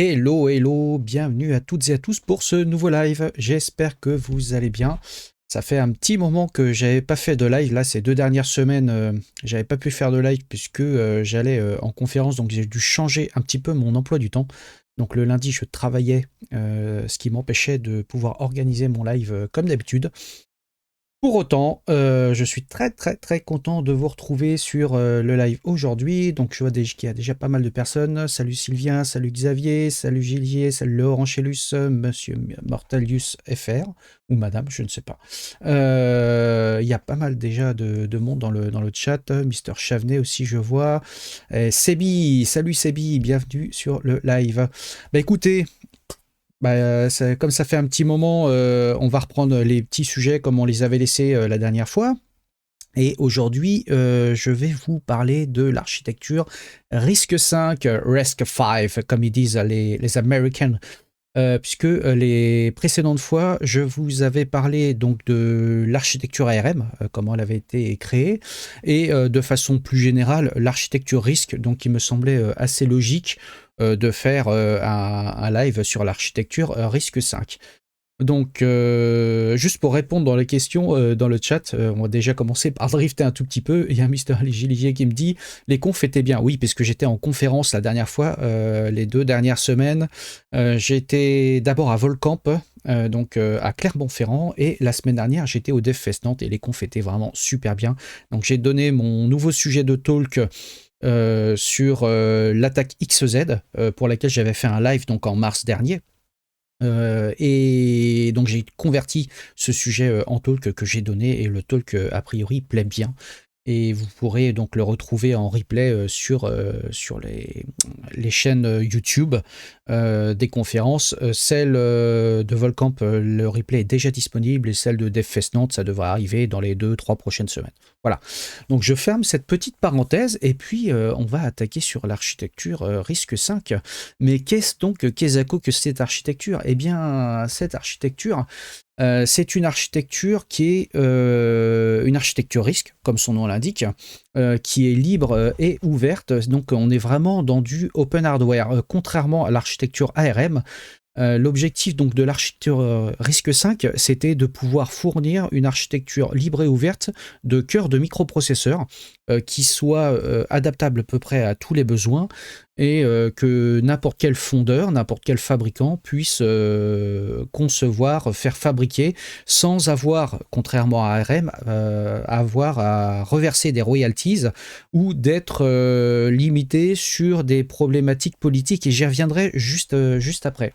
Hello, hello, bienvenue à toutes et à tous pour ce nouveau live. J'espère que vous allez bien. Ça fait un petit moment que j'avais pas fait de live. Là, ces 2 dernières semaines, j'avais pas pu faire de live puisque j'allais en conférence, donc j'ai dû changer un petit peu mon emploi du temps. Donc le lundi, je travaillais, ce qui m'empêchait de pouvoir organiser mon live comme d'habitude. Pour autant, je suis très très très content de vous retrouver sur le live aujourd'hui. Donc je vois qu'il y a déjà pas mal de personnes. Salut Sylvien, salut Xavier, salut Gillier, salut Laurent Chélus, Monsieur Mortalius FR, ou Madame, je ne sais pas. Il y a pas mal déjà de monde dans le chat. Mister Chavenet aussi, je vois. Et Sebi, salut Sebi, bienvenue sur le live. Bah écoutez, comme ça fait un petit moment, on va reprendre les petits sujets comme on les avait laissés la dernière fois. Et aujourd'hui, je vais vous parler de l'architecture RISC-V, RISC-V, comme ils disent les Américains. Puisque les précédentes fois, je vous avais parlé donc de l'architecture ARM, comment elle avait été créée, et de façon plus générale, l'architecture RISC, donc il me semblait assez logique de faire un live sur l'architecture RISC-V. Donc, juste pour répondre dans les questions dans le chat, on va déjà commencer par drifter un tout petit peu. Il y a un Mister Gillier qui me dit « Les confs étaient bien ». Oui, puisque j'étais en conférence la dernière fois, les 2 dernières semaines. J'étais d'abord à Volcamp, donc à Clermont-Ferrand, et la semaine dernière, j'étais au DevFest Nantes, et les confs étaient vraiment super bien. Donc, j'ai donné mon nouveau sujet de talk sur l'attaque XZ, pour laquelle j'avais fait un live donc en mars dernier. Et donc j'ai converti ce sujet en talk que j'ai donné, et le talk a priori plaît bien, et vous pourrez donc le retrouver en replay sur les chaînes YouTube des conférences. Celle de Volcamp, le replay est déjà disponible, et celle de DevFest Nantes, ça devrait arriver dans les 2-3 prochaines semaines. Voilà, donc je ferme cette petite parenthèse, et puis on va attaquer sur l'architecture RISC-V. Mais qu'est-ce donc que cette architecture? Eh bien, cette architecture, c'est une architecture qui est une architecture RISC, comme son nom l'indique, qui est libre et ouverte. Donc on est vraiment dans du open hardware, contrairement à l'architecture ARM. L'objectif donc de l'architecture RISC-V, c'était de pouvoir fournir une architecture libre et ouverte de cœur de microprocesseurs qui soit adaptable à peu près à tous les besoins, et que n'importe quel fondeur, n'importe quel fabricant puisse concevoir, faire fabriquer, sans avoir, contrairement à ARM, avoir à reverser des royalties ou d'être limité sur des problématiques politiques, et j'y reviendrai juste après.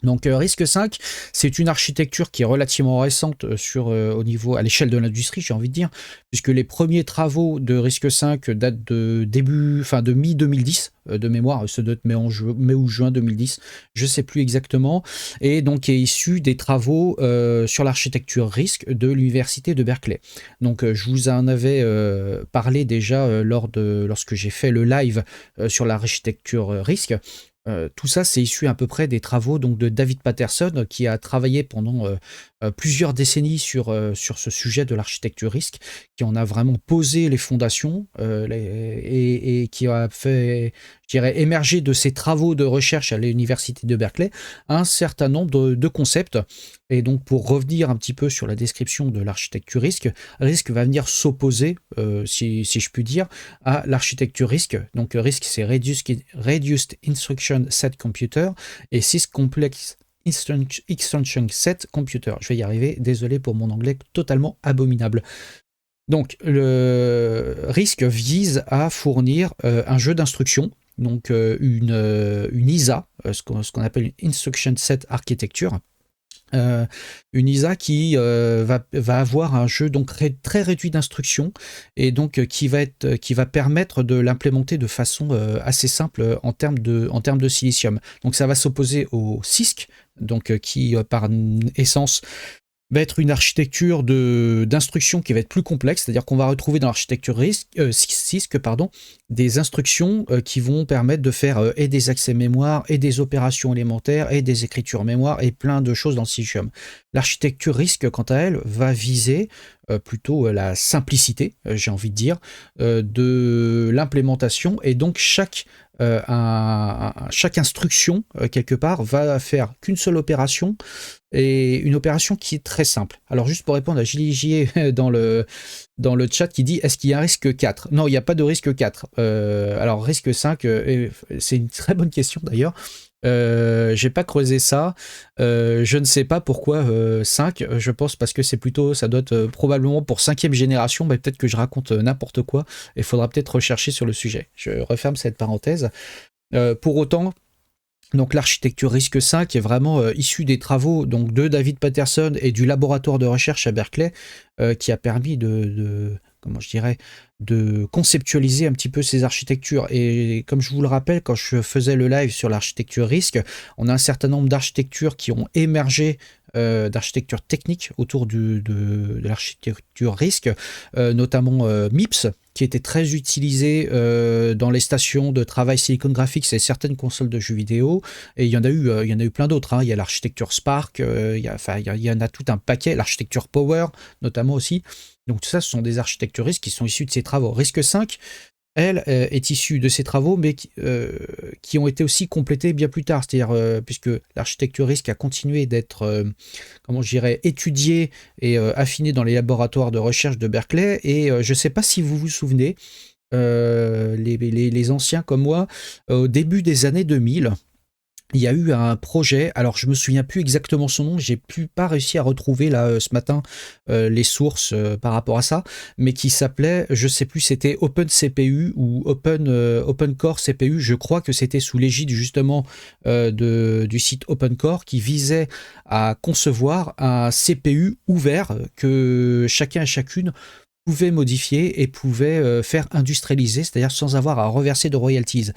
Donc RISC-V, c'est une architecture qui est relativement récente au niveau, à l'échelle de l'industrie, j'ai envie de dire, puisque les premiers travaux de RISC-V datent de mi-2010, de mémoire, ça doit être mai ou juin 2010, je ne sais plus exactement, et donc est issu des travaux sur l'architecture RISC de l'université de Berkeley. Donc je vous en avais parlé déjà lorsque j'ai fait le live sur l'architecture RISC. Tout ça, c'est issu à peu près des travaux donc, de David Patterson, qui a travaillé pendant plusieurs décennies sur ce sujet de l'architecture RISC, qui en a vraiment posé les fondations et qui a fait, je dirais, émerger de ses travaux de recherche à l'université de Berkeley un certain nombre de concepts. Et donc, pour revenir un petit peu sur la description de l'architecture RISC va venir s'opposer, si je puis dire, à l'architecture RISC. Donc, RISC, c'est Reduced Instruction Set Computer, et Sys-Complex Instruction Set Computer. Je vais y arriver, désolé pour mon anglais totalement abominable. Donc, le RISC vise à fournir un jeu d'instructions, donc une ISA, ce qu'on appelle une Instruction Set Architecture. Une ISA qui va avoir un jeu donc très réduit d'instructions, et donc qui va permettre de l'implémenter de façon assez simple en termes de silicium. Donc ça va s'opposer au CISC, donc qui par essence va être une architecture d'instruction qui va être plus complexe, c'est-à-dire qu'on va retrouver dans l'architecture CISC des instructions qui vont permettre de faire et des accès mémoire, et des opérations élémentaires, et des écritures mémoire, et plein de choses dans le silicium. L'architecture RISC, quant à elle, va viser plutôt la simplicité, j'ai envie de dire, de l'implémentation, et donc chaque chaque instruction, quelque part, va faire qu'une seule opération, et une opération qui est très simple. Alors juste pour répondre à Gilles Gier dans le chat qui dit est-ce qu'il y a un risque 4? Non, il n'y a pas de risque 4. Alors risque 5, c'est une très bonne question d'ailleurs. J'ai pas creusé ça. Je ne sais pas pourquoi 5. Je pense parce que c'est plutôt, ça doit être probablement pour 5e génération, mais peut-être que je raconte n'importe quoi. Il faudra peut-être rechercher sur le sujet. Je referme cette parenthèse. Pour autant, donc l'architecture risque 5 est vraiment issue des travaux donc, de David Patterson et du laboratoire de recherche à Berkeley, qui a permis comment je dirais, de conceptualiser un petit peu ces architectures. Et comme je vous le rappelle, quand je faisais le live sur l'architecture risque, on a un certain nombre d'architectures qui ont émergé, d'architecture technique autour de l'architecture risque, notamment MIPS, qui était très utilisé dans les stations de travail Silicon Graphics et certaines consoles de jeux vidéo. Et il y en a eu plein d'autres. Hein. Il y a l'architecture Spark, il y en a tout un paquet. L'architecture Power, notamment aussi. Donc tout ça, ce sont des architectures risques qui sont issues de ces travaux. Risque 5, elle, est issue de ces travaux, mais qui ont été aussi complétés bien plus tard. C'est-à-dire, puisque l'architecture risque a continué d'être, comment je dirais, étudiée et affinée dans les laboratoires de recherche de Berkeley. Et je ne sais pas si vous vous souvenez, les anciens comme moi, au début des années 2000, il y a eu un projet, alors je me souviens plus exactement son nom, j'ai pas réussi à retrouver là ce matin les sources par rapport à ça, mais qui s'appelait, je sais plus, c'était Open CPU ou Open Core CPU, je crois que c'était sous l'égide justement du site Open Core, qui visait à concevoir un CPU ouvert que chacun et chacune pouvait modifier et pouvait faire industrialiser, c'est-à-dire sans avoir à reverser de royalties.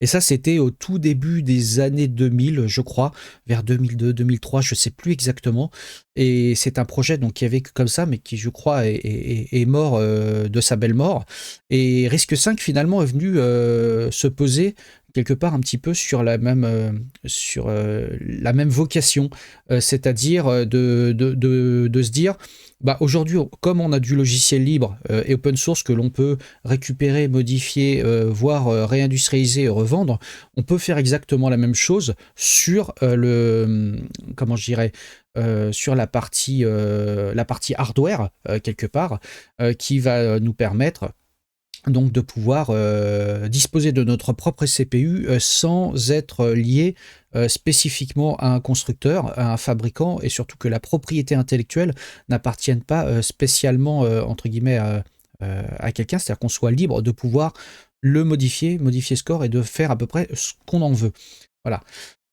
Et ça, c'était au tout début des années 2000, je crois, vers 2002, 2003, je ne sais plus exactement. Et c'est un projet donc, qui avait comme ça, mais qui, je crois, est mort de sa belle mort. Et Risque 5, finalement, est venu se poser quelque part un petit peu sur la même vocation, c'est-à-dire de se dire, bah, aujourd'hui, comme on a du logiciel libre et open source que l'on peut récupérer, modifier, voire réindustrialiser et revendre, on peut faire exactement la même chose sur comment je dirais, sur la partie hardware, quelque part, qui va nous permettre donc de pouvoir disposer de notre propre CPU sans être lié spécifiquement à un constructeur, à un fabricant, et surtout que la propriété intellectuelle n'appartienne pas spécialement, entre guillemets, à quelqu'un, c'est-à-dire qu'on soit libre de pouvoir le modifier ce corps et de faire à peu près ce qu'on en veut. Voilà.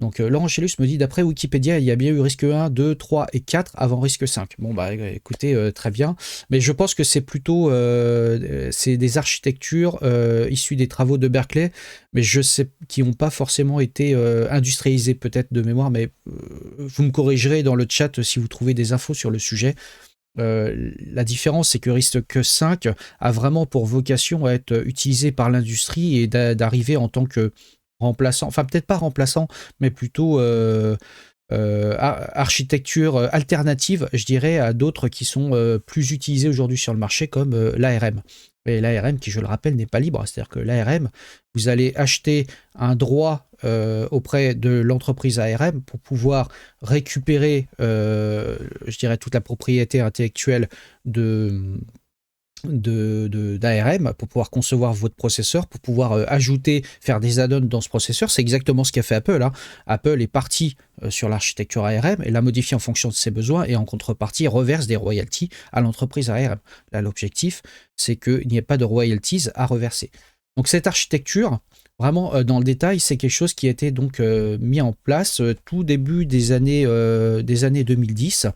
Donc Laurent Chélus me dit, d'après Wikipédia, il y a bien eu risque 1, 2, 3 et 4 avant risque 5. Bon bah écoutez, très bien. Mais je pense que c'est plutôt c'est des architectures issues des travaux de Berkeley, mais je sais qui n'ont pas forcément été industrialisées peut-être de mémoire, mais vous me corrigerez dans le chat si vous trouvez des infos sur le sujet. La différence, c'est que risque 5 a vraiment pour vocation à être utilisé par l'industrie et d'arriver en tant que remplaçant, enfin peut-être pas remplaçant, mais plutôt architecture alternative, je dirais, à d'autres qui sont plus utilisées aujourd'hui sur le marché, comme l'ARM. Et l'ARM, qui je le rappelle, n'est pas libre, c'est-à-dire que l'ARM, vous allez acheter un droit auprès de l'entreprise ARM pour pouvoir récupérer, je dirais, toute la propriété intellectuelle d'ARM pour pouvoir concevoir votre processeur, pour pouvoir ajouter, faire des add-ons dans ce processeur. C'est exactement ce qu'a fait Apple. Hein. Apple est parti sur l'architecture ARM et l'a modifié en fonction de ses besoins, et en contrepartie reverse des royalties à l'entreprise ARM. Là, l'objectif, c'est qu'il n'y ait pas de royalties à reverser. Donc cette architecture, vraiment dans le détail, c'est quelque chose qui a été donc mis en place tout début des années 2010,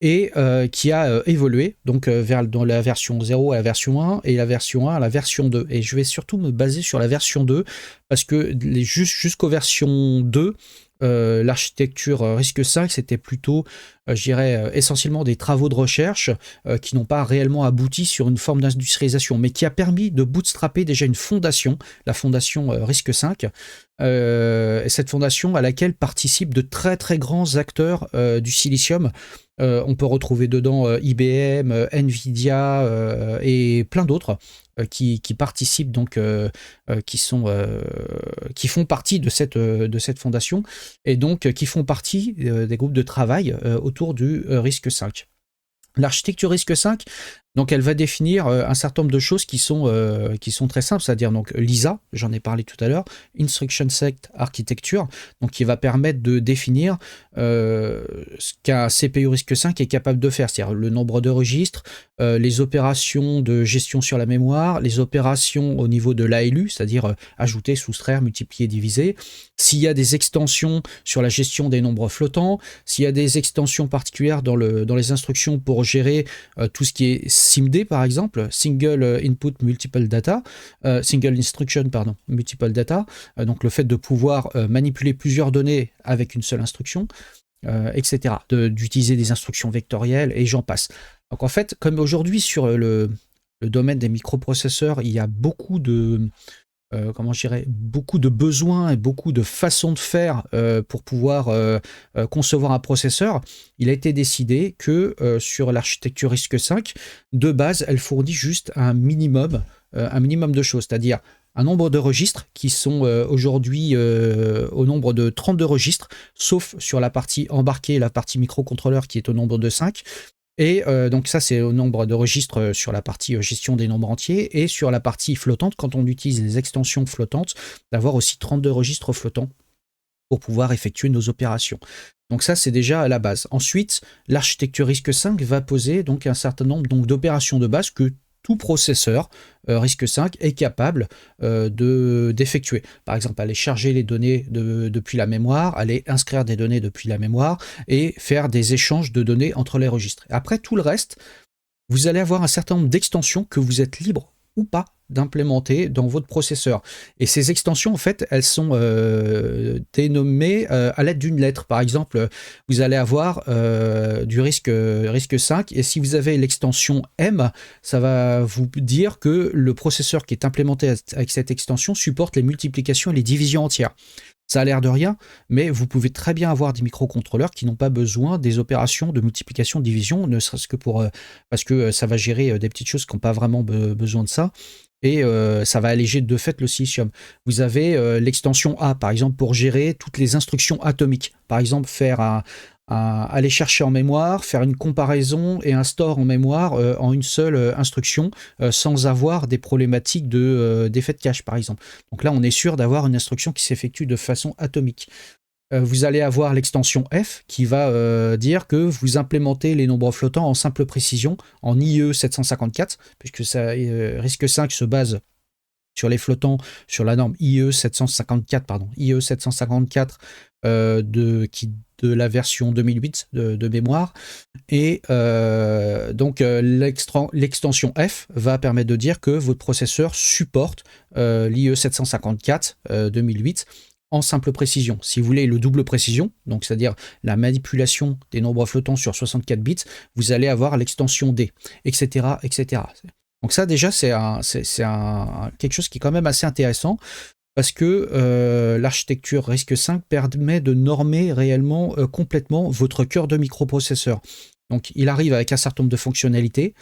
et qui a évolué donc dans la version 0 à la version 1 et la version 1 à la version 2. Et je vais surtout me baser sur la version 2 parce que jusqu'aux versions 2, l'architecture risque 5, c'était plutôt, je dirais, essentiellement des travaux de recherche qui n'ont pas réellement abouti sur une forme d'industrialisation, mais qui a permis de bootstrapper déjà une fondation, la fondation risque 5, cette fondation à laquelle participent de très très grands acteurs du silicium. On peut retrouver dedans IBM, Nvidia et plein d'autres. qui participent donc, qui font partie de cette fondation et donc qui font partie des groupes de travail autour du risque 5. L'architecture risque 5, donc elle va définir un certain nombre de choses qui sont très simples, c'est-à-dire donc l'ISA, j'en ai parlé tout à l'heure, Instruction Set Architecture, donc qui va permettre de définir ce qu'un CPU risque 5 est capable de faire, c'est-à-dire le nombre de registres, les opérations de gestion sur la mémoire, les opérations au niveau de l'ALU, c'est-à-dire ajouter, soustraire, multiplier, diviser, s'il y a des extensions sur la gestion des nombres flottants, s'il y a des extensions particulières dans les instructions pour gérer tout ce qui est SIMD par exemple, Single Input Multiple Data, Single Instruction, pardon, Multiple Data, donc le fait de pouvoir manipuler plusieurs données avec une seule instruction, etc., d'utiliser des instructions vectorielles et j'en passe. Donc en fait, comme aujourd'hui sur le domaine des microprocesseurs, il y a beaucoup de beaucoup de besoins et beaucoup de façons de faire pour pouvoir concevoir un processeur, il a été décidé que sur l'architecture RISC-V, de base, elle fournit juste un minimum de choses, c'est-à-dire un nombre de registres qui sont aujourd'hui au nombre de 32 registres, sauf sur la partie embarquée, la partie microcontrôleur qui est au nombre de 5. Et donc ça, c'est au nombre de registres sur la partie gestion des nombres entiers, et sur la partie flottante, quand on utilise les extensions flottantes, d'avoir aussi 32 registres flottants pour pouvoir effectuer nos opérations. Donc ça, c'est déjà à la base. Ensuite, l'architecture RISC-V va poser donc un certain nombre d'opérations de base que tout processeur RISC-V est capable d'effectuer. Par exemple, aller charger les données depuis la mémoire, aller inscrire des données depuis la mémoire et faire des échanges de données entre les registres. Après, tout le reste, vous allez avoir un certain nombre d'extensions que vous êtes libre ou pas d'implémenter dans votre processeur. Et ces extensions, en fait, elles sont dénommées à l'aide d'une lettre. Par exemple, vous allez avoir du risque 5, et si vous avez l'extension M, ça va vous dire que le processeur qui est implémenté avec cette extension supporte les multiplications et les divisions entières. Ça a l'air de rien, mais vous pouvez très bien avoir des microcontrôleurs qui n'ont pas besoin des opérations de multiplication, de division, ne serait-ce que parce que ça va gérer des petites choses qui n'ont pas vraiment besoin de ça. Et ça va alléger de fait le silicium. Vous avez l'extension A, par exemple, pour gérer toutes les instructions atomiques. Par exemple, aller chercher en mémoire, faire une comparaison et un store en mémoire en une seule instruction, sans avoir des problématiques d'effet de cache, par exemple. Donc là, on est sûr d'avoir une instruction qui s'effectue de façon atomique. Vous allez avoir l'extension F qui va dire que vous implémentez les nombres flottants en simple précision, en IE 754, puisque ça, risque 5 se base sur les flottants, sur la norme IE 754 de la version 2008 de mémoire. Et donc l'extension F va permettre de dire que votre processeur supporte l'IE 754 2008 en simple précision. Si vous voulez le double précision, donc c'est-à-dire la manipulation des nombres flottants sur 64 bits, vous allez avoir l'extension D, etc., etc. Donc ça déjà, c'est quelque chose qui est quand même assez intéressant, parce que l'architecture RISC-V permet de normer réellement complètement votre cœur de microprocesseur. Donc il arrive avec un certain nombre de fonctionnalités,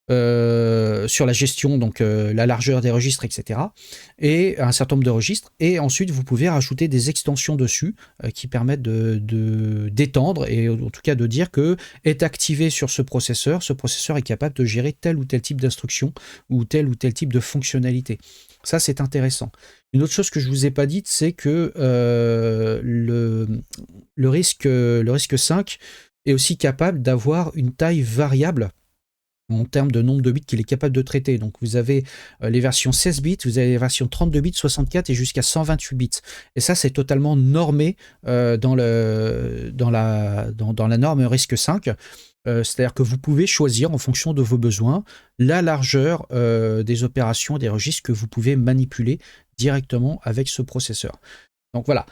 sur la gestion, donc la largeur des registres, etc. et un certain nombre de registres, et ensuite vous pouvez rajouter des extensions dessus qui permettent d'étendre, et en tout cas de dire que est activé sur ce processeur est capable de gérer tel ou tel type d'instruction ou tel type de fonctionnalité. Ça, c'est intéressant. Une autre chose que je ne vous ai pas dite, c'est que le risque 5 est aussi capable d'avoir une taille variable en termes de nombre de bits qu'il est capable de traiter. Donc vous avez les versions 16 bits, vous avez les versions 32 bits, 64 et jusqu'à 128 bits. Et ça, c'est totalement normé dans la norme RISC-V. C'est-à-dire que vous pouvez choisir en fonction de vos besoins la largeur des opérations, des registres que vous pouvez manipuler directement avec ce processeur. Donc voilà.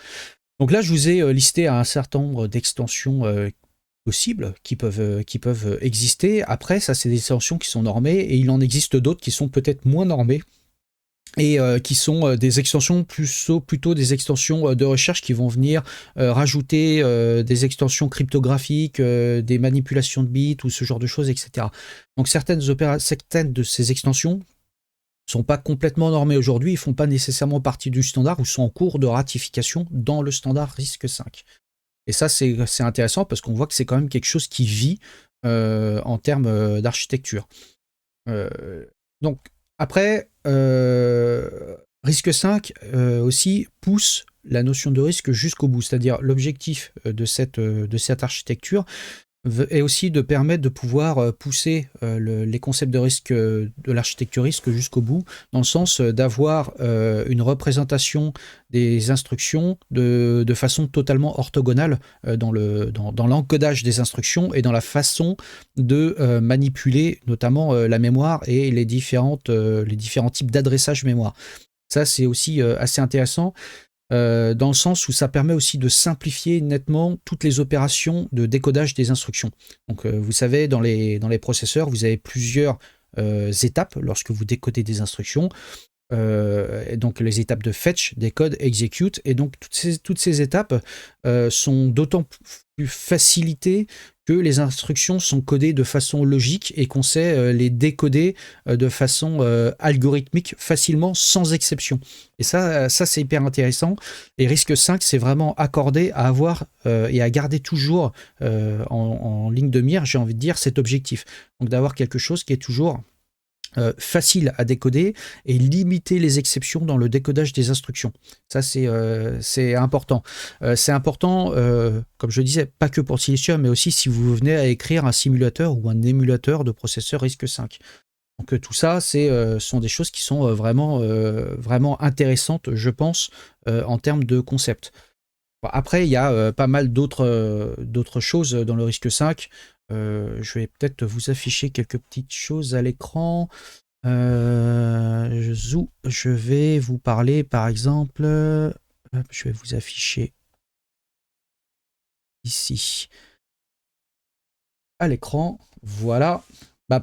Donc là, je vous ai listé un certain nombre d'extensions possibles qui peuvent exister. Après, ça, c'est des extensions qui sont normées, et il en existe d'autres qui sont peut-être moins normées, et qui sont des extensions plutôt des extensions de recherche qui vont venir rajouter des extensions cryptographiques, des manipulations de bits ou ce genre de choses, etc. Donc certaines de ces extensions sont pas complètement normés aujourd'hui, ils font pas nécessairement partie du standard ou sont en cours de ratification dans le standard risque 5. Et ça, c'est intéressant parce qu'on voit que c'est quand même quelque chose qui vit en termes d'architecture. Donc, après, risque 5 aussi pousse la notion de risque jusqu'au bout. C'est-à-dire l'objectif de cette architecture est aussi de permettre de pouvoir pousser les concepts de risque de l'architecture risque jusqu'au bout, dans le sens d'avoir une représentation des instructions de façon totalement orthogonale dans l'encodage des instructions et dans la façon de manipuler notamment la mémoire et les différents types d'adressage mémoire. Ça, c'est aussi assez intéressant. Dans le sens où ça permet aussi de simplifier nettement toutes les opérations de décodage des instructions. Donc, vous savez, dans les processeurs, vous avez plusieurs étapes lorsque vous décodez des instructions. Et donc, les étapes de fetch, decode, execute. Et donc, toutes ces étapes sont d'autant plus facilitées que les instructions sont codées de façon logique et qu'on sait les décoder de façon algorithmique facilement, sans exception. Et ça c'est hyper intéressant. Et risque 5, c'est vraiment accordé à avoir et à garder toujours en ligne de mire, j'ai envie de dire, cet objectif. Donc d'avoir quelque chose qui est toujours facile à décoder et limiter les exceptions dans le décodage des instructions. Ça, c'est important. C'est important, comme je disais, pas que pour le silicium, mais aussi si vous venez à écrire un simulateur ou un émulateur de processeur risque 5. Donc tout ça, sont des choses qui sont vraiment intéressantes, je pense, en termes de concept. Après, il y a pas mal d'autres choses dans le risque 5. Je vais peut-être vous afficher quelques petites choses à l'écran. Je vais vous parler, par exemple, je vais vous afficher ici à l'écran. Voilà.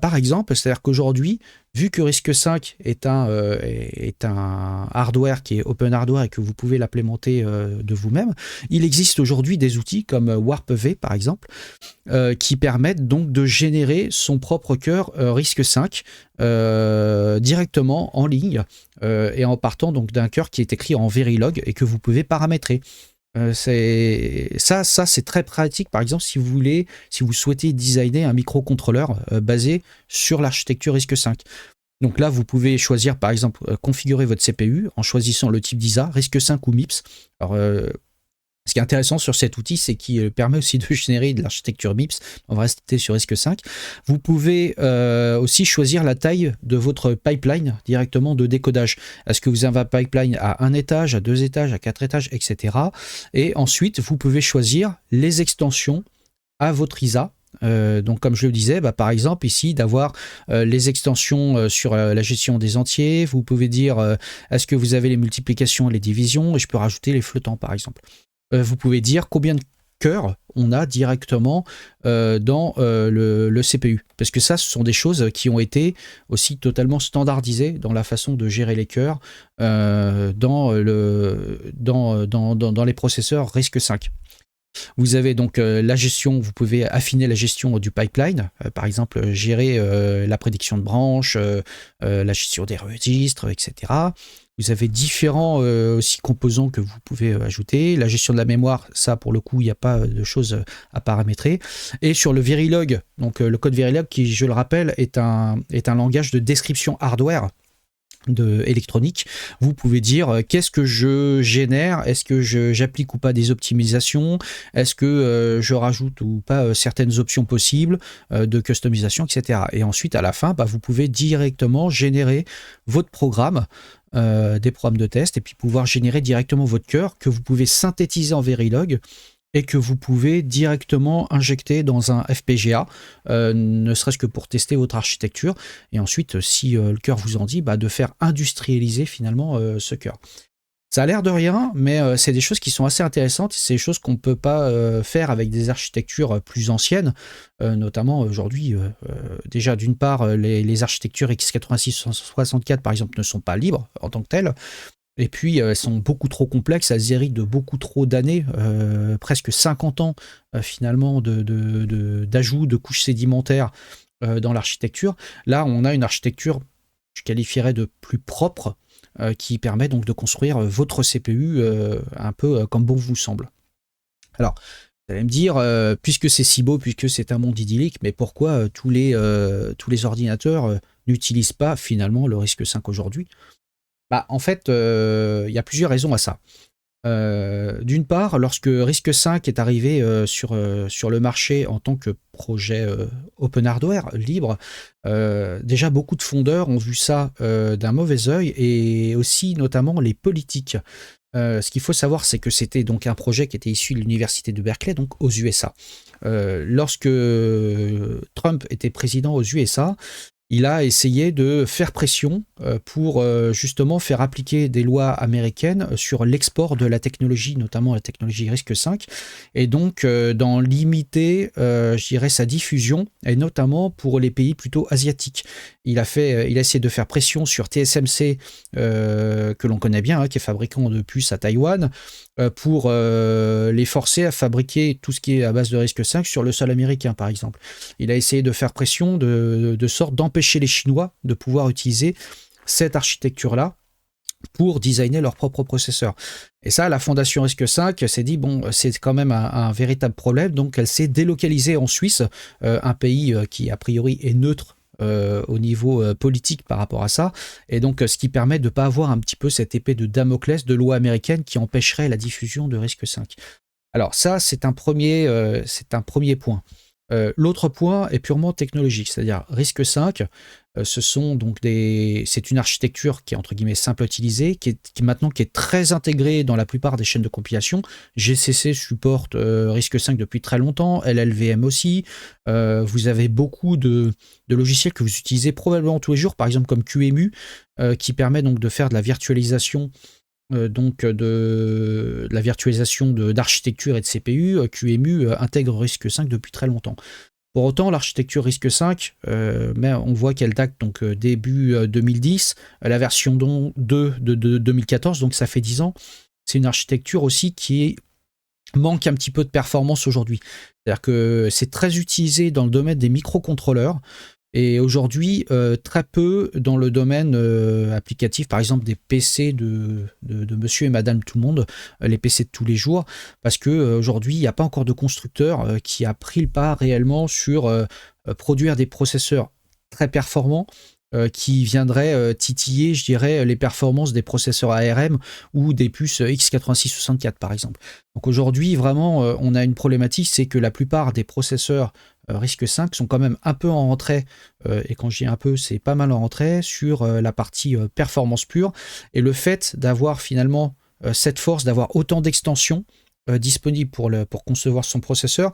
Par exemple, c'est-à-dire qu'aujourd'hui, vu que risque 5 est un hardware qui est open hardware et que vous pouvez l'implémenter de vous-même, il existe aujourd'hui des outils comme WarpV par exemple, qui permettent donc de générer son propre cœur risque 5 directement en ligne et en partant donc d'un cœur qui est écrit en Verilog et que vous pouvez paramétrer. C'est très pratique, par exemple, si vous souhaitez designer un microcontrôleur basé sur l'architecture risque 5. Donc là, vous pouvez choisir, par exemple, configurer votre CPU en choisissant le type d'ISA, risque 5 ou MIPS. Alors, ce qui est intéressant sur cet outil, c'est qu'il permet aussi de générer de l'architecture MIPS. On va rester sur risque 5. Vous pouvez aussi choisir la taille de votre pipeline directement de décodage. Est-ce que vous avez un pipeline à 1 étage, à 2 étages, à 4 étages, etc. Et ensuite, vous pouvez choisir les extensions à votre ISA. Donc comme je le disais, par exemple ici d'avoir les extensions sur la gestion des entiers. Vous pouvez dire est-ce que vous avez les multiplications et les divisions, et je peux rajouter les flottants par exemple. Vous pouvez dire combien de cœurs on a directement dans le CPU. Parce que ça, ce sont des choses qui ont été aussi totalement standardisées dans la façon de gérer les cœurs dans les processeurs risque 5. Vous avez donc la gestion, vous pouvez affiner la gestion du pipeline, par exemple gérer la prédiction de branches, la gestion des registres, etc. Vous avez différents aussi composants que vous pouvez ajouter. La gestion de la mémoire, ça pour le coup, il n'y a pas de choses à paramétrer. Et sur le Verilog, donc le code Verilog qui, je le rappelle, est un langage de description hardware électronique, vous pouvez dire qu'est-ce que je génère, est-ce que j'applique ou pas des optimisations, est-ce que je rajoute ou pas certaines options possibles de customisation, etc. Et ensuite à la fin, vous pouvez directement générer votre programme, des programmes de test, et puis pouvoir générer directement votre cœur que vous pouvez synthétiser en Verilog et que vous pouvez directement injecter dans un FPGA, ne serait-ce que pour tester votre architecture, et ensuite, si le cœur vous en dit, de faire industrialiser finalement ce cœur. Ça a l'air de rien, mais c'est des choses qui sont assez intéressantes, c'est des choses qu'on ne peut pas faire avec des architectures plus anciennes, notamment aujourd'hui, déjà d'une part, les architectures x86-64 par exemple ne sont pas libres en tant que telles. Et puis, elles sont beaucoup trop complexes, elles héritent de beaucoup trop d'années, presque 50 ans finalement d'ajout de couches sédimentaires dans l'architecture. Là, on a une architecture je qualifierais de plus propre, qui permet donc de construire votre CPU un peu comme bon vous semble. Alors, vous allez me dire, puisque c'est si beau, puisque c'est un monde idyllique, mais pourquoi tous les ordinateurs n'utilisent pas finalement le RISC-V aujourd'hui? Bah, en fait, il y a plusieurs raisons à ça. D'une part, lorsque RISC-V est arrivé sur le marché en tant que projet open hardware, libre, déjà beaucoup de fondeurs ont vu ça d'un mauvais œil, et aussi notamment les politiques. Ce qu'il faut savoir, c'est que c'était donc un projet qui était issu de l'université de Berkeley, donc aux USA. Lorsque Trump était président aux USA, il a essayé de faire pression pour justement faire appliquer des lois américaines sur l'export de la technologie, notamment la technologie RISC-V, et donc d'en limiter, je dirais, sa diffusion, et notamment pour les pays plutôt asiatiques. Il a essayé de faire pression sur TSMC, que l'on connaît bien, qui est fabricant de puces à Taïwan, pour les forcer à fabriquer tout ce qui est à base de RISC-V sur le sol américain, par exemple. Il a essayé de faire pression de sorte d'empêcher les Chinois de pouvoir utiliser cette architecture-là pour designer leur propre processeur. Et ça, la fondation RISC-V s'est dit, bon, c'est quand même un véritable problème, donc elle s'est délocalisée en Suisse, un pays qui a priori est neutre au niveau politique par rapport à ça, et donc ce qui permet de ne pas avoir un petit peu cette épée de Damoclès de loi américaine qui empêcherait la diffusion de RISC-V. Alors ça, c'est un premier point. L'autre point est purement technologique, c'est-à-dire RISC-V, c'est une architecture qui est entre guillemets simple à utiliser, qui est très intégrée dans la plupart des chaînes de compilation. GCC supporte RISC-V depuis très longtemps, LLVM aussi. Vous avez beaucoup de logiciels que vous utilisez probablement tous les jours, par exemple comme QEMU, qui permet donc de faire de la virtualisation. De la virtualisation d'architecture et de CPU. QEMU intègre RISC-V depuis très longtemps. Pour autant, l'architecture RISC-V, mais on voit qu'elle date donc début 2010, la version 2 de 2014, donc ça fait 10 ans. C'est une architecture aussi qui manque un petit peu de performance aujourd'hui. C'est-à-dire que c'est très utilisé dans le domaine des microcontrôleurs, et aujourd'hui, très peu dans le domaine applicatif, par exemple des PC de monsieur et madame tout le monde, les PC de tous les jours, parce qu'aujourd'hui, il n'y a pas encore de constructeur qui a pris le pas réellement sur produire des processeurs très performants qui viendraient titiller, je dirais, les performances des processeurs ARM ou des puces x86-64 par exemple. Donc aujourd'hui, vraiment, on a une problématique, c'est que la plupart des processeurs RISC-V sont quand même un peu en retrait, et quand je dis un peu, c'est pas mal en retrait sur la partie performance pure, et le fait d'avoir finalement cette force, d'avoir autant d'extensions disponibles pour concevoir son processeur,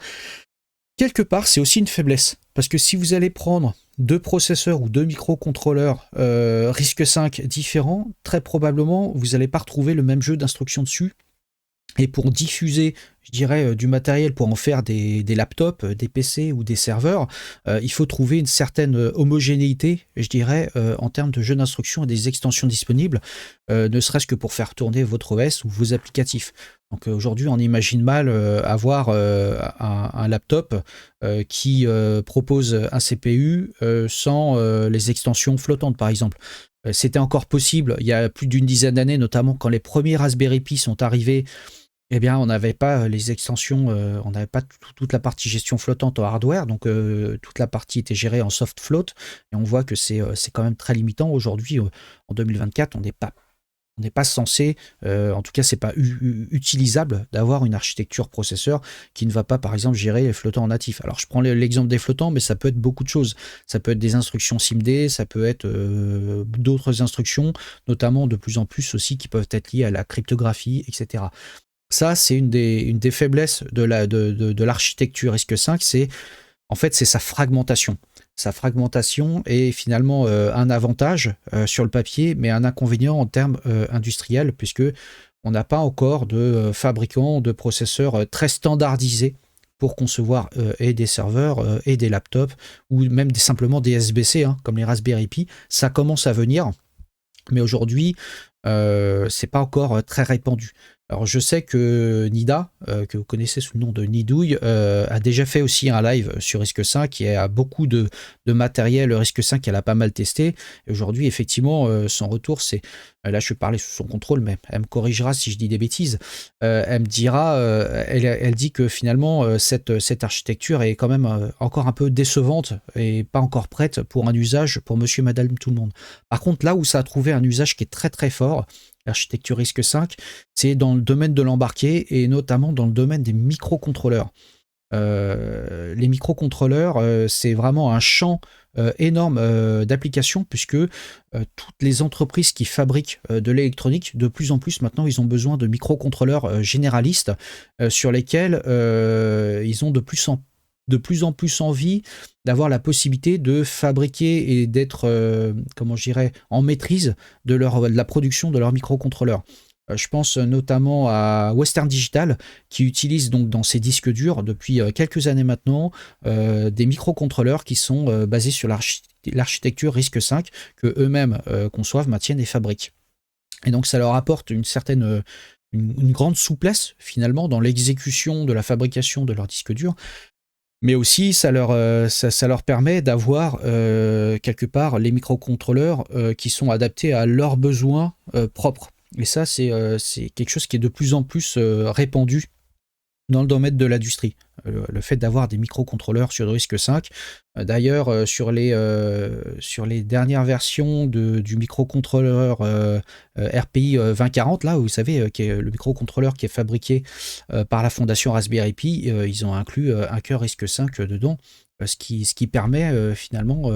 quelque part, c'est aussi une faiblesse, parce que si vous allez prendre deux processeurs ou deux microcontrôleurs RISC-V différents, très probablement, vous n'allez pas retrouver le même jeu d'instructions dessus. Et pour diffuser, je dirais, du matériel pour en faire des laptops, des PC ou des serveurs, il faut trouver une certaine homogénéité, je dirais, en termes de jeux d'instructions et des extensions disponibles, ne serait-ce que pour faire tourner votre OS ou vos applicatifs. Donc aujourd'hui, on imagine mal avoir un laptop qui propose un CPU sans les extensions flottantes, par exemple. C'était encore possible il y a plus d'une dizaine d'années, notamment quand les premiers Raspberry Pi sont arrivés. Eh bien, on n'avait pas les extensions, on n'avait pas toute la partie gestion flottante en hardware, donc toute la partie était gérée en soft float, et on voit que c'est quand même très limitant. Aujourd'hui, en 2024, on n'est pas censé, en tout cas, c'est pas utilisable d'avoir une architecture processeur qui ne va pas, par exemple, gérer les flottants en natif. Alors, je prends l'exemple des flottants, mais ça peut être beaucoup de choses. Ça peut être des instructions SIMD, ça peut être d'autres instructions, notamment de plus en plus aussi qui peuvent être liées à la cryptographie, etc. Ça, c'est une des faiblesses de l'architecture RISC-V, c'est sa fragmentation. Sa fragmentation est finalement un avantage sur le papier, mais un inconvénient en termes industriels, puisque on n'a pas encore de fabricants de processeurs très standardisés pour concevoir et des serveurs et des laptops, ou même simplement des SBC, comme les Raspberry Pi. Ça commence à venir, mais aujourd'hui, c'est pas encore très répandu. Alors je sais que Nida, que vous connaissez sous le nom de Nidouille, a déjà fait aussi un live sur Risque 5 et a beaucoup de matériel Risque 5 qu'elle a pas mal testé. Et aujourd'hui, effectivement, son retour, c'est... Là, je vais parler sous son contrôle, mais elle me corrigera si je dis des bêtises. Elle me dira, elle dit que finalement, cette architecture est quand même encore un peu décevante et pas encore prête pour un usage pour monsieur, madame, tout le monde. Par contre, là où ça a trouvé un usage qui est très très fort, l'architecture Risque 5, c'est dans le domaine de l'embarqué et notamment dans le domaine des microcontrôleurs. Les microcontrôleurs, c'est vraiment un champ énorme d'applications puisque toutes les entreprises qui fabriquent de l'électronique, de plus en plus maintenant, ils ont besoin de microcontrôleurs généralistes sur lesquels ils ont de plus en plus envie d'avoir la possibilité de fabriquer et d'être, comment je dirais, en maîtrise de la production de leurs microcontrôleurs. Je pense notamment à Western Digital qui utilise donc dans ses disques durs depuis quelques années maintenant des microcontrôleurs qui sont basés sur l'architecture Risque 5 que eux-mêmes conçoivent, maintiennent et fabriquent. Et donc ça leur apporte une grande souplesse finalement dans l'exécution de la fabrication de leurs disques durs. Mais aussi, ça leur permet d'avoir quelque part les microcontrôleurs qui sont adaptés à leurs besoins propres. Et ça, c'est quelque chose qui est de plus en plus répandu dans le domaine de l'industrie. Le fait d'avoir des microcontrôleurs sur Risque 5. D'ailleurs, sur les dernières versions du microcontrôleur RPI 2040, là, vous savez, qui est le microcontrôleur qui est fabriqué par la fondation Raspberry Pi, ils ont inclus un cœur Risque 5 dedans, ce qui permet finalement...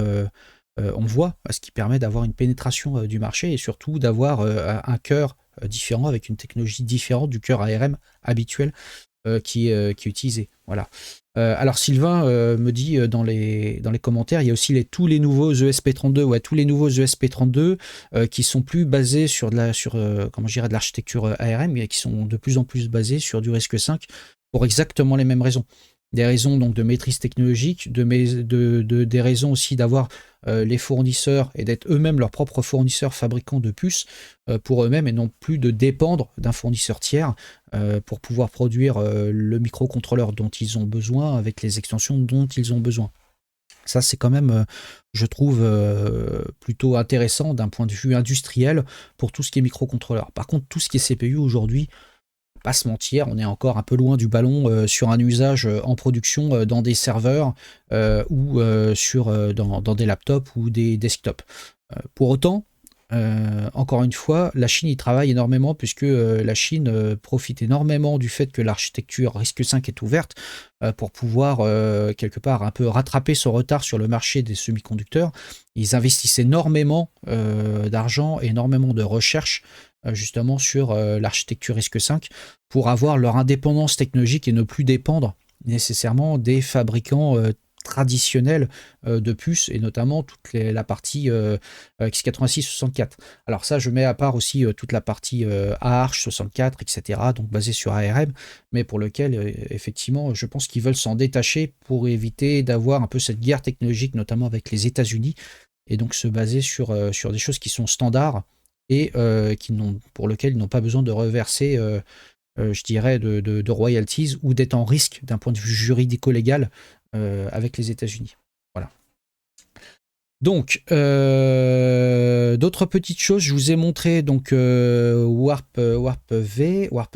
on voit ce qui permet d'avoir une pénétration du marché et surtout d'avoir un cœur différent avec une technologie différente du cœur ARM habituel qui est utilisé. Voilà. Alors Sylvain me dit dans les commentaires, il y a aussi tous les nouveaux ESP32, tous les nouveaux ESP32 qui sont plus basés sur de l'architecture ARM, mais qui sont de plus en plus basés sur du Risque 5 pour exactement les mêmes raisons. Des raisons donc de maîtrise technologique, des raisons aussi d'avoir les fournisseurs et d'être eux-mêmes leurs propres fournisseurs fabricants de puces pour eux-mêmes et non plus de dépendre d'un fournisseur tiers pour pouvoir produire le microcontrôleur dont ils ont besoin avec les extensions dont ils ont besoin. Ça, c'est quand même, je trouve, plutôt intéressant d'un point de vue industriel pour tout ce qui est microcontrôleur. Par contre, tout ce qui est CPU aujourd'hui, pas se mentir, on est encore un peu loin du ballon sur un usage en production dans des serveurs ou dans des laptops ou des desktops. Pour autant, encore une fois, la Chine y travaille énormément puisque la Chine profite énormément du fait que l'architecture Risque 5 est ouverte pour pouvoir quelque part un peu rattraper son retard sur le marché des semi-conducteurs. Ils investissent énormément d'argent, énormément de recherche justement sur l'architecture Risque 5 pour avoir leur indépendance technologique et ne plus dépendre nécessairement des fabricants traditionnels de puces et notamment toute la partie x86-64. Alors ça, je mets à part aussi toute la partie AArch64, etc., donc basée sur ARM, mais pour lequel, effectivement, je pense qu'ils veulent s'en détacher pour éviter d'avoir un peu cette guerre technologique, notamment avec les États-Unis, et donc se baser sur des choses qui sont standards et pour lesquelles ils n'ont pas besoin de reverser, je dirais, de royalties ou d'être en risque d'un point de vue juridico-légal avec les États-Unis. Voilà. Donc, d'autres petites choses, je vous ai montré donc Warp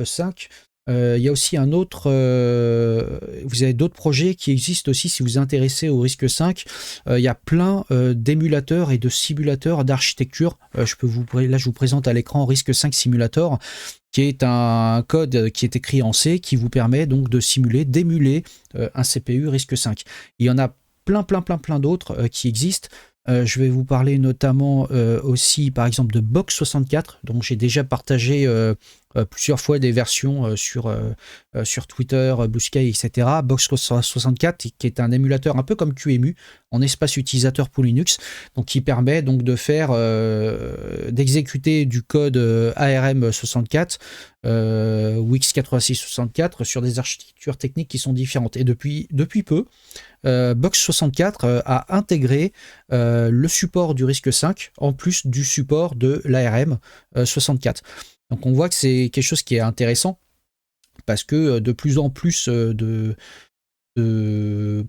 5. Il y a aussi un autre, vous avez d'autres projets qui existent aussi si vous vous intéressez au Risque 5. Il y a plein d'émulateurs et de simulateurs d'architecture. Là, je vous présente à l'écran Risque 5 Simulator, qui est un code qui est écrit en C qui vous permet donc d'émuler un CPU Risque 5. Il y en a plein d'autres qui existent. Je vais vous parler notamment aussi par exemple de Box64, dont j'ai déjà partagé plusieurs fois des versions sur Twitter, Blue Sky, etc. Box64 qui est un émulateur un peu comme QEMU en espace utilisateur pour Linux, donc qui permet donc de faire d'exécuter du code ARM64 ou x86-64 sur des architectures techniques qui sont différentes. Et depuis peu, Box64 a intégré le support du Risque 5 en plus du support de l'ARM 64. Donc on voit que c'est quelque chose qui est intéressant parce que de plus en plus de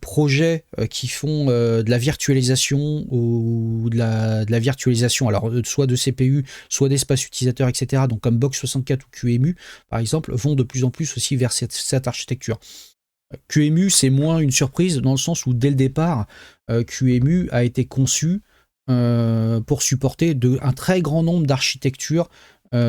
projets qui font de la virtualisation ou de la virtualisation, alors soit de CPU, soit d'espace utilisateur, etc. Donc comme Box64 ou QEMU, par exemple, vont de plus en plus aussi vers cette architecture. QEMU, c'est moins une surprise dans le sens où dès le départ, QEMU a été conçu pour supporter un très grand nombre d'architectures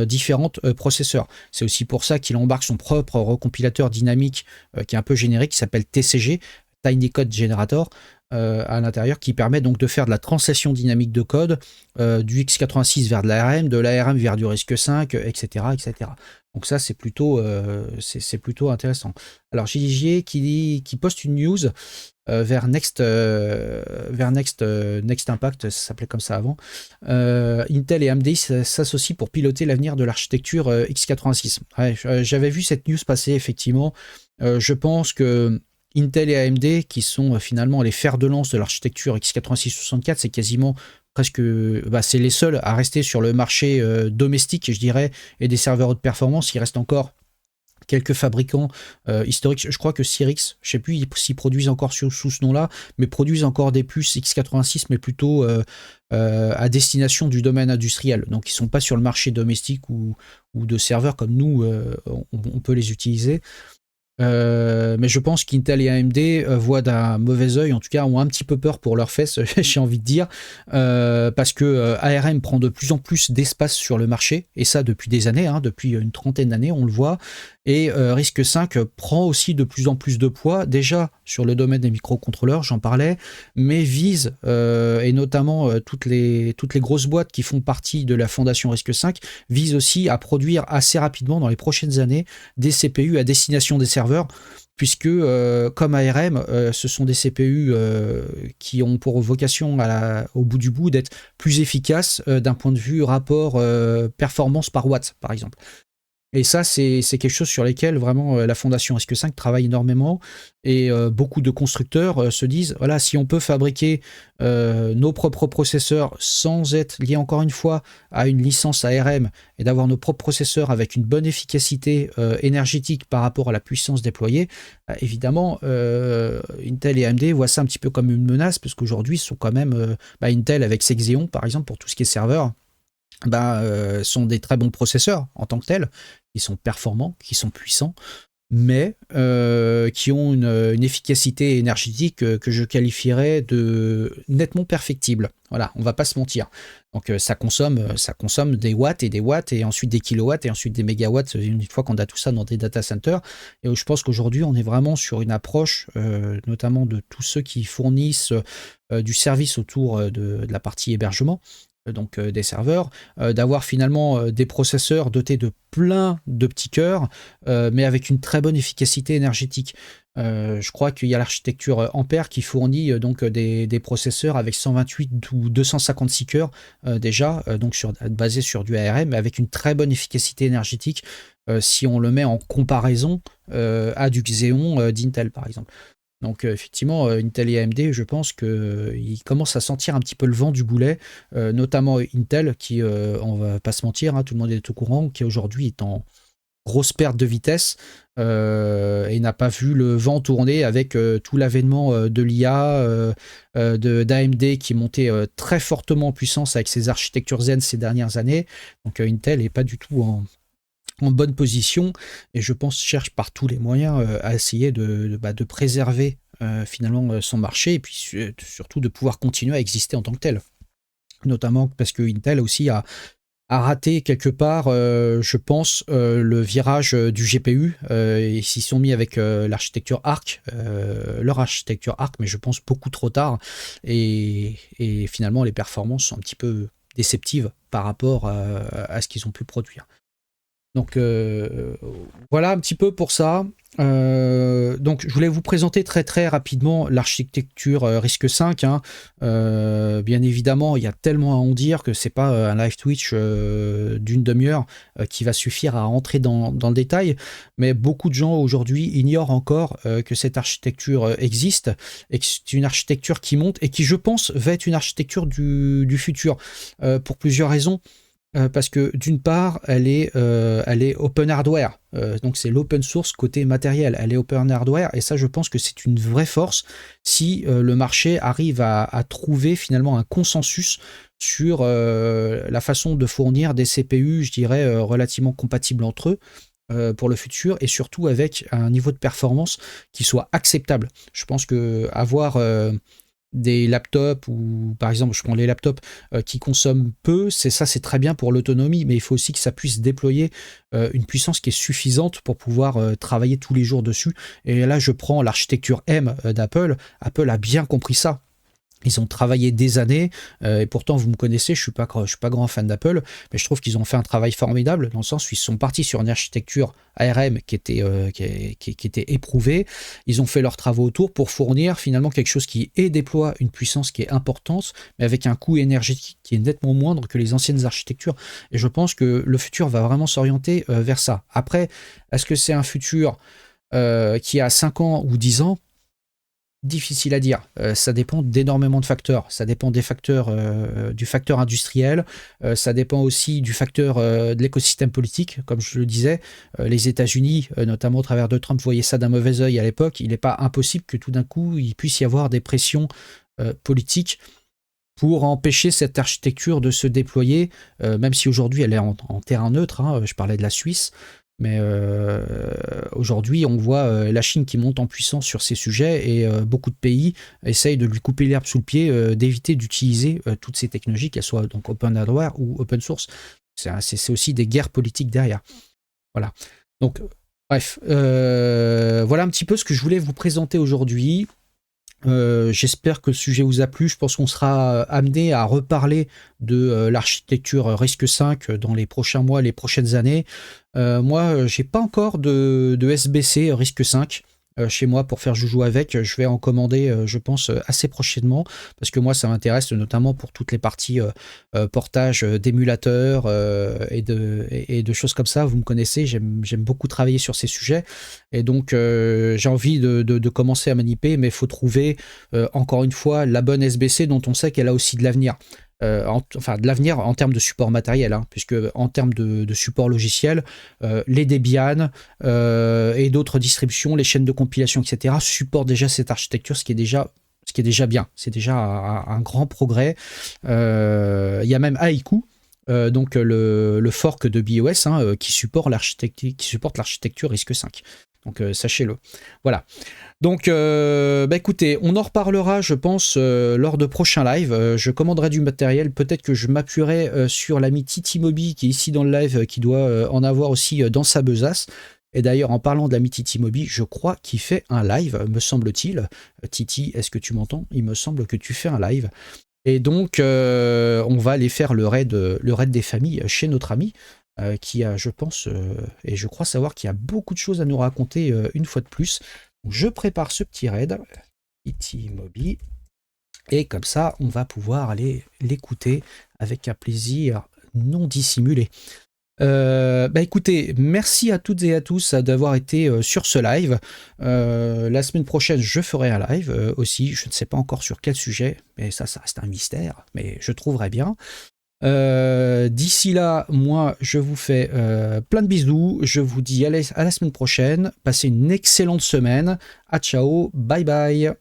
différentes processeurs. C'est aussi pour ça qu'il embarque son propre recompilateur dynamique qui est un peu générique, qui s'appelle TCG, Tiny Code Generator, à l'intérieur, qui permet donc de faire de la translation dynamique de code du x86 vers de l'ARM, de l'ARM vers du RISC-V, etc., etc. Donc ça, c'est plutôt intéressant. Alors, JJ qui poste une news vers Next Impact, ça s'appelait comme ça avant. Intel et AMD s'associent pour piloter l'avenir de l'architecture x86. Ouais, j'avais vu cette news passer, effectivement. Je pense que Intel et AMD, qui sont finalement les fers de lance de l'architecture x86-64, c'est quasiment presque, c'est les seuls à rester sur le marché domestique, je dirais, et des serveurs haute performance. Il reste encore quelques fabricants historiques. Je crois que Cyrix, je ne sais plus s'ils produisent encore sous ce nom-là, mais produisent encore des puces x86, mais plutôt à destination du domaine industriel. Donc ils ne sont pas sur le marché domestique ou de serveurs comme nous, on peut les utiliser. Mais je pense qu'Intel et AMD voient d'un mauvais œil, en tout cas ont un petit peu peur pour leurs fesses, j'ai envie de dire, parce que ARM prend de plus en plus d'espace sur le marché, et ça depuis des années, depuis une trentaine d'années, on le voit, et RISC-V prend aussi de plus en plus de poids, déjà sur le domaine des microcontrôleurs, j'en parlais, mais vise, et notamment toutes les grosses boîtes qui font partie de la fondation RISC-V, visent aussi à produire assez rapidement dans les prochaines années des CPU à destination des serveurs, puisque comme ARM, ce sont des CPU qui ont pour vocation au bout du bout d'être plus efficaces d'un point de vue rapport performance par watt, par exemple. Et ça, c'est quelque chose sur lequel vraiment la fondation RISC-V travaille énormément, et beaucoup de constructeurs se disent, voilà, si on peut fabriquer nos propres processeurs sans être liés encore une fois à une licence ARM, et d'avoir nos propres processeurs avec une bonne efficacité énergétique par rapport à la puissance déployée, évidemment, Intel et AMD voient ça un petit peu comme une menace, parce qu'aujourd'hui, ils sont quand même, Intel avec ses Xeon, par exemple, pour tout ce qui est serveur, sont des très bons processeurs en tant que tels, qui sont performants, qui sont puissants, mais qui ont une efficacité énergétique que je qualifierais de nettement perfectible. Voilà, on va pas se mentir. Donc ça consomme des watts, et ensuite des kilowatts, et ensuite des mégawatts, une fois qu'on a tout ça dans des data centers. Et je pense qu'aujourd'hui, on est vraiment sur une approche, notamment de tous ceux qui fournissent du service autour de la partie hébergement, donc des serveurs, d'avoir finalement des processeurs dotés de plein de petits cœurs, mais avec une très bonne efficacité énergétique. Je crois qu'il y a l'architecture Ampère qui fournit donc des processeurs avec 128 ou 256 cœurs déjà, donc basés sur du ARM, mais avec une très bonne efficacité énergétique si on le met en comparaison à du Xeon d'Intel, par exemple. Donc effectivement, Intel et AMD, je pense qu'ils commencent à sentir un petit peu le vent du boulet, notamment Intel, qui, on va pas se mentir, tout le monde est au courant, qui aujourd'hui est en grosse perte de vitesse et n'a pas vu le vent tourner avec tout l'avènement de l'IA, d'AMD qui montait très fortement en puissance avec ses architectures Zen ces dernières années. Donc Intel n'est pas du tout en bonne position, et je pense cherche par tous les moyens à essayer de préserver finalement son marché, et puis surtout de pouvoir continuer à exister en tant que tel. Notamment parce que Intel aussi a raté quelque part, je pense, le virage du GPU. Ils s'y sont mis avec l'architecture Arc, leur architecture Arc, mais je pense beaucoup trop tard, et finalement les performances sont un petit peu déceptives par rapport à ce qu'ils ont pu produire. Donc voilà un petit peu pour ça. Donc je voulais vous présenter très très rapidement l'architecture RISC-V. Bien évidemment, il y a tellement à en dire que c'est pas un live Twitch d'une demi-heure qui va suffire à entrer dans le détail. Mais beaucoup de gens aujourd'hui ignorent encore que cette architecture existe, et que c'est une architecture qui monte et qui, je pense, va être une architecture du futur pour plusieurs raisons. parce que d'une part, elle est open hardware, donc c'est l'open source côté matériel, elle est open hardware, et ça je pense que c'est une vraie force si le marché arrive à trouver finalement un consensus sur la façon de fournir des CPU, je dirais, relativement compatibles entre eux, pour le futur, et surtout avec un niveau de performance qui soit acceptable. Je pense que avoir des laptops, ou par exemple je prends les laptops qui consomment peu, c'est très bien pour l'autonomie, mais il faut aussi que ça puisse déployer une puissance qui est suffisante pour pouvoir travailler tous les jours dessus. Et là je prends l'architecture M d'Apple. Apple a bien compris ça. Ils ont travaillé des années, et pourtant vous me connaissez, je suis pas grand fan d'Apple, mais je trouve qu'ils ont fait un travail formidable, dans le sens où ils sont partis sur une architecture ARM qui était éprouvée. Ils ont fait leurs travaux autour pour fournir finalement quelque chose qui déploie une puissance qui est importante, mais avec un coût énergétique qui est nettement moindre que les anciennes architectures. Et je pense que le futur va vraiment s'orienter vers ça. Après, est-ce que c'est un futur qui a 5 ans ou 10 ans? Difficile à dire. Ça dépend d'énormément de facteurs. Ça dépend des facteurs, du facteur industriel. Ça dépend aussi du facteur de l'écosystème politique. Comme je le disais, les États-Unis, notamment au travers de Trump, voyaient ça d'un mauvais œil à l'époque. Il n'est pas impossible que tout d'un coup, il puisse y avoir des pressions politiques pour empêcher cette architecture de se déployer, même si aujourd'hui elle est en terrain neutre, hein. Je parlais de la Suisse. Mais aujourd'hui, on voit la Chine qui monte en puissance sur ces sujets, et beaucoup de pays essayent de lui couper l'herbe sous le pied, d'éviter d'utiliser toutes ces technologies, qu'elles soient donc open hardware ou open source. C'est aussi des guerres politiques derrière. Voilà. Donc, bref, voilà un petit peu ce que je voulais vous présenter aujourd'hui. J'espère que le sujet vous a plu. Je pense qu'on sera amené à reparler de l'architecture RISC-V dans les prochains mois, les prochaines années. Moi, j'ai pas encore de SBC RISC-V chez moi pour faire joujou avec. Je vais en commander, je pense, assez prochainement, parce que moi, ça m'intéresse notamment pour toutes les parties portage d'émulateurs et de choses comme ça. Vous me connaissez, j'aime beaucoup travailler sur ces sujets, et donc j'ai envie de commencer à manipuler, mais il faut trouver, encore une fois, la bonne SBC dont on sait qu'elle a aussi de l'avenir. Enfin de l'avenir en termes de support matériel, hein, puisque en termes de support logiciel, les Debian et d'autres distributions, les chaînes de compilation, etc., supportent déjà cette architecture, ce qui est déjà bien. C'est déjà un grand progrès. Il y a même Haiku, donc le fork de BIOS, hein, qui supporte l'architecture RISC-V. Donc sachez-le. Voilà. Donc écoutez, on en reparlera, je pense, lors de prochains lives. Je commanderai du matériel. Peut-être que je m'appuierai sur l'ami Titi Moby qui est ici dans le live, qui doit en avoir aussi dans sa besace. Et d'ailleurs, en parlant de l'ami Titi Moby, je crois qu'il fait un live, me semble-t-il. Titi, est-ce que tu m'entends? Il me semble que tu fais un live. Et donc, on va aller faire le raid des familles chez notre ami, qui a, je pense, et je crois savoir qu'il y a beaucoup de choses à nous raconter une fois de plus. Donc, je prépare ce petit raid, Titi Moby, et comme ça, on va pouvoir aller l'écouter avec un plaisir non dissimulé. Écoutez, merci à toutes et à tous d'avoir été sur ce live. La semaine prochaine, je ferai un live aussi. Je ne sais pas encore sur quel sujet, mais ça reste un mystère, mais je trouverai bien. D'ici là, moi, je vous fais plein de bisous. Je vous dis à la semaine prochaine. Passez une excellente semaine. À ciao, bye bye.